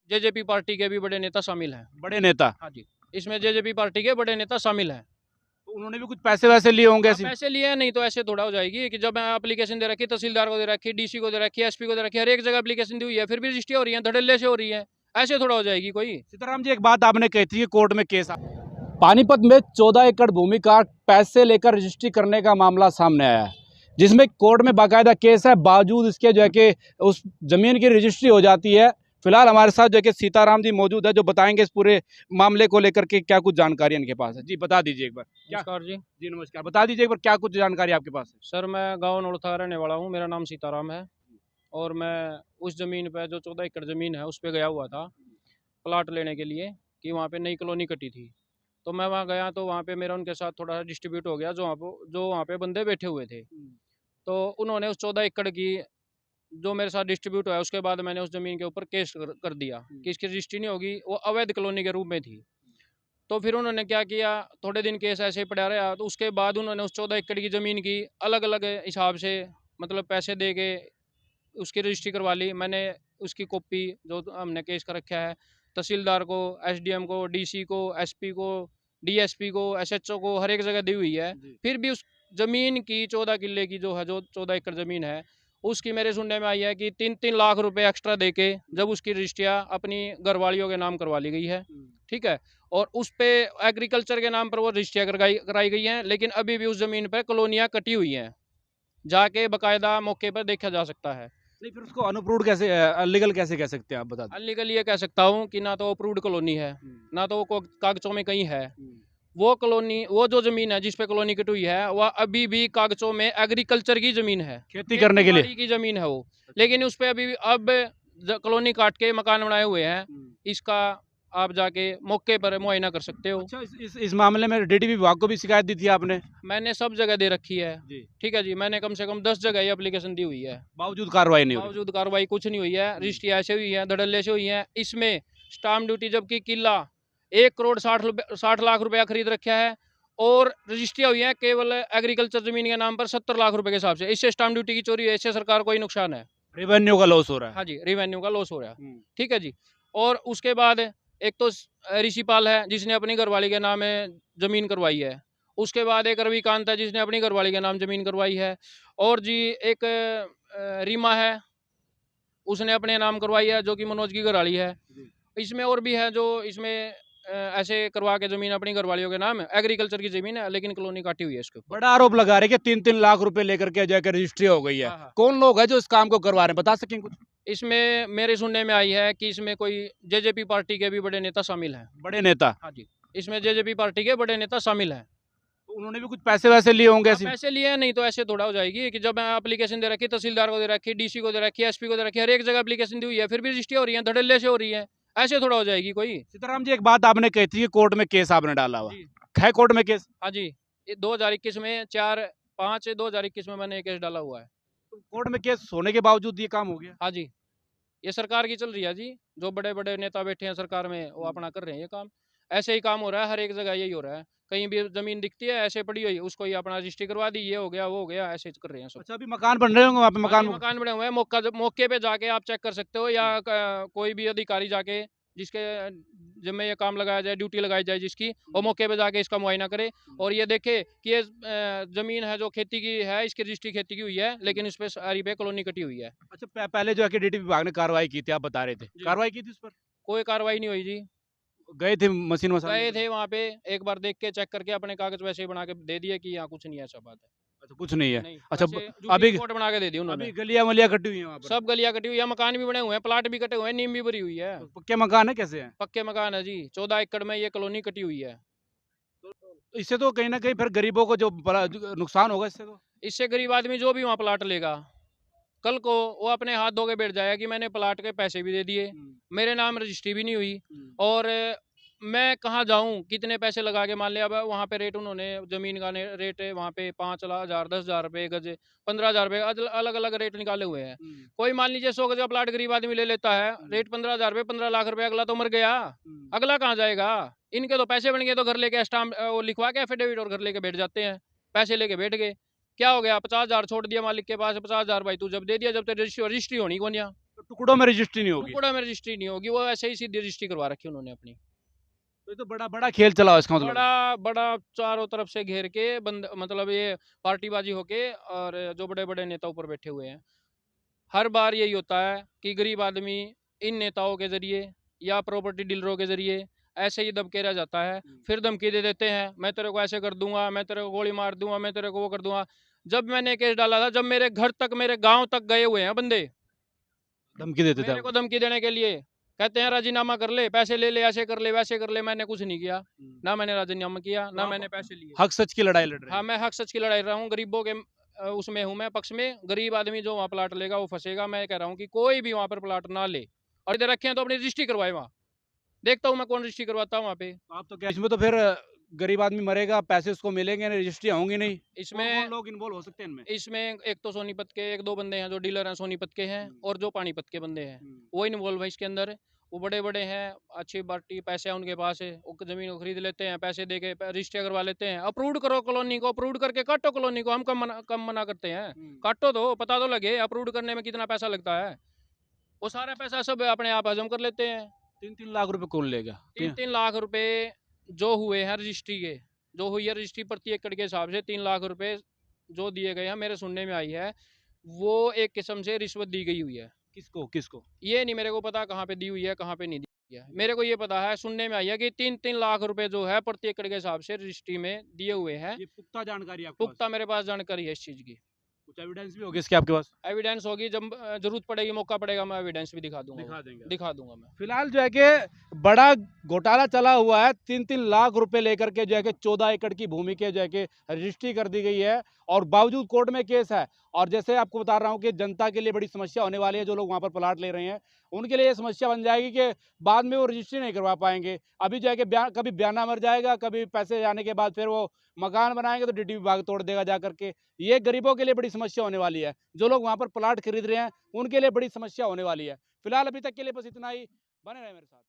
JJP party के भी बड़े नेता शामिल हैं। बड़े नेता? हाँ जी, इसमें जेजेपी पार्टी के बड़े नेता शामिल हैं। तो उन्होंने भी कुछ पैसे वैसे लिए होंगे हाँ, ऐसे? पैसे लिए हैं, नहीं तो ऐसे थोड़ा हो जाएगी कि जब एप्लीकेशन दे रखी, तहसीलदार को दे रखी, डीसी को दे रखी, एसपी को दे रखी, हर एक जगह एप्लीकेशन दी हुई है, फिर भी रजिस्ट्री हो रही है, धड़ल्ले से हो रही है। ऐसे थोड़ा हो जाएगी कोई। सीताराम जी, एक बात आपने कही थी कि कोर्ट में केस पानीपत में 14 एकड़ भूमि का पैसे लेकर रजिस्ट्री करने का मामला सामने आया है, जिसमें कोर्ट में बाकायदा केस है, बावजूद इसके जो है कि उस जमीन की रजिस्ट्री हो जाती है। फिलहाल हमारे साथ जो है कि सीताराम जी मौजूद है, जो बताएंगे इस पूरे मामले को लेकर के क्या कुछ जानकारी इनके पास है। जी बता दीजिए एक बार। क्या? नमस्कार जी। जी नमस्कार, बता दीजिए एक बार क्या कुछ जानकारी आपके पास है। सर, मैं गाँव नौलथा रहने वाला हूँ, मेरा नाम सीताराम है और मैं उस ज़मीन पे जो 14 एकड़ ज़मीन है, उस पे गया हुआ था प्लॉट लेने के लिए कि वहाँ पे नई कॉलोनी कटी थी। तो मैं वहाँ गया तो वहाँ पे मेरा उनके साथ थोड़ा डिस्ट्रीब्यूट हो गया, जो वहाँ पे बंदे बैठे हुए थे। तो उन्होंने उस 14 एकड़ की जो मेरे साथ डिस्ट्रीब्यूट हुआ, उसके बाद मैंने उस ज़मीन के ऊपर केस कर दिया कि इसकी रजिस्ट्री नहीं होगी, वो अवैध कॉलोनी के रूप में थी। तो फिर उन्होंने क्या किया, थोड़े दिन केस ऐसे ही पड़ा रहा, तो उसके बाद उन्होंने उस 14 एकड़ की ज़मीन की अलग-अलग हिसाब से मतलब पैसे दे के उसकी रजिस्ट्री करवा ली। मैंने उसकी कॉपी जो हमने केस कर रखा है, तहसीलदार को, एसडीएम को, डीसी को, एसपी को, डीएसपी को, एसएचओ को, हर एक जगह दी हुई है। फिर भी उस ज़मीन की 14 किल्ले की जो है, जो 14 एकड़ ज़मीन है, उसकी मेरे सुनने में आई है कि 3-3 लाख रुपए एक्स्ट्रा देके जब उसकी रजिस्ट्रियाँ अपनी घरवालियों के नाम करवा ली गई है। ठीक है? और उस पे एग्रीकल्चर के नाम पर वो रजिस्ट्रियाँ कराई गई हैं, लेकिन अभी भी उस ज़मीन पे कॉलोनियाँ कटी हुई हैं। जाके बाकायदा मौके पर देखा जा सकता है। नहीं, फिर उसको अनअप्रूव्ड कैसे, अनलीगल कैसे कह सकते हैं आप, बता दीजिए। अनलीगल ये कह सकता हूँ कि ना तो अप्रूव्ड कॉलोनी है, ना तो वो कागजों में कहीं है। हम्म। वो कॉलोनी, वो जो ज़मीन है जिस पे कॉलोनी कटी हुई है, वह अभी भी कागजों में एग्रीकल्चर की ज़मीन है, खेती करने के लिए। खेती-बाड़ी की ज़मीन है वो। लेकिन उस पे अभी भी अब कॉलोनी काट के मकान बनाए हुए हैं। इसका आप जाके मौके पर मुआयना कर सकते हो। अच्छा, इस मामले में डीडीपी विभाग को भी शिकायत दी थी आपने? मैंने सब जगह दे रखी है। जी। ठीक है जी, मैंने कम से कम 10 जगह ये एप्लीकेशन दी हुई है। बावजूद कार्रवाई नहीं हुई। बावजूद कार्रवाई कुछ नहीं हुई है। रजिस्ट्री ऐसे हुई है, धड़ल्ले से हुई है। इसमें स्टाम्प ड्यूटी जबकि किला 1 करोड़ 60 लाख रुपया खरीद रखा है और रजिस्ट्रियाँ हुई हैं केवल एग्रीकल्चर ज़मीन के नाम पर 70 लाख रुपए के हिसाब से। इससे स्टाम्प ड्यूटी की चोरी है, इससे सरकार को ही नुकसान है। रेवेन्यू का लॉस हो रहा है। हाँ जी, रेवेन्यू का लॉस हो रहा है। हम्म। ठीक है जी। और उसके बाद एक तो ऋषिपाल है जिसने अपनी घरवाली के नाम ज़मीन करवाई है। उसके बाद एक रविकांत है जिसने अपनी घरवाली के नाम ज़मीन करवाई है। और जी एक रीमा है, उसने अपने नाम करवाई है, जो कि मनोज की घरवाली है। इसमें और भी है जो इसमें ऐसे करवा के ज़मीन अपनी घरवालियों के नाम है, एग्रीकल्चर की ज़मीन है, लेकिन कॉलोनी काटी हुई है इसके ऊपर। बड़ा आरोप लगा रहे हैं कि 3-3 लाख रुपए लेकर के जाकर रजिस्ट्री हो गई है। हाँ, हाँ। कौन लोग हैं जो इस काम को करवा रहे हैं, बता सकें कुछ? इसमें मेरे सुनने में आई है कि इसमें कोई जेजेपी पार्टी के भी बड़े नेता शामिल हैं। बड़े नेता? हाँ जी, इसमें जेजेपी पार्टी के बड़े नेता शामिल हैं। तो उन्होंने भी कुछ पैसे वैसे लिए होंगे हाँ, ऐसे? पैसे लिए हैं, नहीं तो ऐसे थोड़ा हो जाएगी कि जब एप्लीकेशन दे रखी, तहसीलदार को दे रखी, डीसी को दे रखी, एसपी को दे रखी, हर एक जगह एप्लीकेशन दी हुई है, फिर भी रजिस्ट्री हो रही है, धड़ल्ले से हो रही है। ऐसे थोड़ा हो जाएगी कोई। सीताराम जी, एक बात आपने कही थी कि कोर्ट में केस आपने डाला हुआ जी। है, कोर्ट में केस? हाँ जी, ये 2021 में 4/5/2021 में मैंने ये केस डाला हुआ है। तो कोर्ट में केस होने के बावजूद ये काम हो गया? हाँ जी, ये सरकार की चल रही है जी, जो बड़े-बड़े नेता बैठे हैं सरकार में, वो अपना कर रहे हैं ये काम। ऐसे ही काम हो रहा है, हर एक जगह यही हो रहा है। कहीं भी ज़मीन दिखती है ऐसे पड़ी हुई, उसको ही अपना रजिस्ट्री करवा दी, ये हो गया, वो हो गया, ऐसे कर रहे हैं सब। अच्छा, अभी मकान बन रहे होंगे वहाँ पे? हाँ जी, मकान मकान बने हुए हैं, मौके पे जाके आप चेक कर सकते हो, या कोई भी अधिकारी जाके जिसके ज़िम्मे ये काम लगाया जाए, ड्यूटी लगाई जाए जिसकी, वो मौके पे जाके इसका मुआयना करे और ये देखे कि ये ज़मीन है जो खेती की है, इसकी रजिस्ट्री खेती की हुई है, लेकिन इस पे सारी पे कॉलोनी कटी हुई है। अच्छा, पहले जो है कि डीडीपी विभाग ने कार्रवाई की थी, आप बता रहे थे, जी। कार्रवाई की थी उस पर? कोई कार्रवाई नहीं हुई जी। गए थे मशीन वसाने गए के लिए? थे वहाँ पे, एक बार देख के चेक करके अपने कागज़ वैसे ही बना के दे दिए कि यहाँ कुछ नहीं है, ऐसा बात है। अच्छा, कुछ नहीं है। नहीं, अच्छा, वैसे झूठी अभी रिपोर्ट बना के दे दी उन्होंने। अभी गलियां वलियां कटी हुई हैं वहाँ पर? सब गलियाँ कटी हुई है, मकान भी बने हुए हैं, प्लाट भी कटे हुए हैं, नीम भी भरी हुई है। तो पक्के मकान है, कैसे हैं? पक्के मकान है जी, 14 एकड़ में ये कॉलोनी कटी हुई है। तो इससे तो कहीं ना कहीं फिर गरीबों को जो बड़ा नुकसान होगा इससे तो। इससे गरीब आदमी जो भी वहाँ प्लाट लेगा, कल को वो अपने हाथ धो के बैठ जाएगा कि मैंने प्लाट के पैसे भी दे दिए, मेरे नाम रजिस्ट्री भी नहीं हुई और मैं कहाँ जाऊँ, कितने पैसे लगा के, मान लिया अब वहाँ पे रेट उन्होंने ज़मीन का रेट है वहाँ पे 5,000 10,000 रुपये गज, 15,000 रुपये, अलग अलग रेट निकाले हुए हैं। कोई मान लीजिए 100 गज का प्लाट गरीब आदमी ले लेता है, रेट 15,000 रुपये, 15 लाख रुपये, अगला तो मर गया, अगला कहाँ जाएगा? इनके तो पैसे बन गए तो घर लेके स्टाम्प वो लिखवा के एफिडेविट और घर लेके बैठ जाते हैं, पैसे लेके बैठ गए। क्या हो गया, 50,000 छोड़ दिया मालिक के पास, 50,000 भाई तू जब दे दिया, जब तेरी रजिस्ट्री होनी कौन यहाँ? तो टुकड़ों में रजिस्ट्री नहीं होगी। टुकड़ा में रजिस्ट्री नहीं होगी, वो ऐसे ही सीधी रजिस्ट्री करवा रखी उन्होंने अपनी। तो ये तो बड़ा बड़ा खेल चला हुआ इसका मतलब। बड़ा बड़ा चारों तरफ से घेर के बंद, मतलब ये पार्टीबाजी होके, और जो बड़े बड़े नेता ऊपर बैठे हुए हैं, हर बार यही होता है कि गरीब आदमी इन नेताओं के जरिए या प्रॉपर्टी डीलरों के जरिए ऐसे ही दबके रह जाता है। फिर धमकी दे देते हैं, मैं तेरे को ऐसे कर दूंगा, मैं तेरे को गोली मार दूंगा, मैं तेरे को वो कर दूंगा। जब मैंने केस डाला था, जब मेरे घर तक, मेरे गांव तक गए हुए हैं बंदे, धमकी देते थे मेरे को धमकी देने के लिए, कहते हैं राजीनामा कर ले, पैसे ले ले, ऐसे कर ले, वैसे कर ले। मैंने कुछ नहीं किया, ना मैंने राजीनामा किया, ना आप मैंने पैसे लिए। हक सच की लड़ाई लड़ रहे हाँ, हैं। मैं हक सच की लड़ाई लड़ रहा हूँ, गरीबों के उसमें हूँ मैं, पक्ष में। गरीब आदमी जो वहाँ प्लाट लेगा वो फंसेगा। मैं कह रहा हूँ कि कोई भी वहाँ पर प्लाट ना ले, और इधर रखे हैं तो अपनी रजिस्ट्री करवाए वहाँ। देखता हूँ मैं कौन रजिस्ट्री करवाता हूँ वहाँ पे। तो आप तो क्या इसमें तो फिर गरीब आदमी मरेगा, पैसे उसको मिलेंगे नहीं, रजिस्ट्री होंगी नहीं। इसमें कौन लोग इन्वॉल्व हो सकते हैं इनमें? इसमें एक तो सोनीपत के एक दो बंदे हैं जो डीलर हैं, सोनीपत के हैं, और जो पानीपत के बंदे हैं वो इन्वॉल्व है इसके अंदर। वो बड़े बड़े हैं, अच्छी बाटी पैसे है उनके पास है, वो जमीन को खरीद लेते हैं, पैसे दे के रजिस्ट्री करवा लेते हैं। अप्रूव करो कॉलोनी को, अप्रूव करके काटो कॉलोनी को। हम कम मना करते हैं, काटो तो पता तो लगे अप्रूव करने में कितना पैसा लगता है। वो सारा पैसा सब अपने आप हजम कर लेते हैं। 3-3 लाख रुपए कौन लेगा? 3-3 लाख रुपए जो हुए हैं रजिस्ट्री के, जो हुई है रजिस्ट्री प्रति एकड़ के हिसाब से 3 लाख रुपए जो दिए गए हैं, मेरे सुनने में आई है, वो एक किस्म से रिश्वत दी गई हुई है। किसको किसको? ये नहीं मेरे को पता कहाँ पे दी हुई है, कहाँ पे नहीं दी है। मेरे को ये पता है, सुनने में आई है कि 3-3 लाख रुपए जो है प्रति एकड़ के हिसाब से रजिस्ट्री में दिए हुए हैं। ये पुख्ता जानकारी आपके पास? पुख्ता मेरे पास जानकारी है इस चीज़ की। कुछ एविडेंस भी होगी इसके आपके पास? एविडेंस होगी, जब जरूरत पड़ेगी, मौका पड़ेगा, मैं एविडेंस भी दिखा दूंगा। दिखा देंगे। दिखा दूंगा मैं। फिलहाल जो है कि बड़ा घोटाला चला हुआ है। 3-3 लाख रुपए लेकर के जो है कि 14 एकड़ की भूमि के जो है कि रजिस्ट्री कर दी गई है, और बावजूद कोर्ट में केस है। और जैसे आपको बता रहा हूँ कि जनता के लिए बड़ी समस्या होने वाली है। जो लोग वहाँ पर प्लाट ले रहे हैं उनके लिए ये समस्या बन जाएगी कि बाद में वो रजिस्ट्री नहीं करवा पाएंगे। अभी जो है कि कभी बयाना मर जाएगा, कभी पैसे जाने के बाद फिर वो मकान बनाएंगे तो डीडी विभाग तोड़ देगा जा करके। ये गरीबों के लिए बड़ी समस्या होने वाली है। जो लोग वहाँ पर प्लाट खरीद रहे हैं उनके लिए बड़ी समस्या होने वाली है। फिलहाल अभी तक के लिए बस इतना ही। बने रहे मेरे साथ।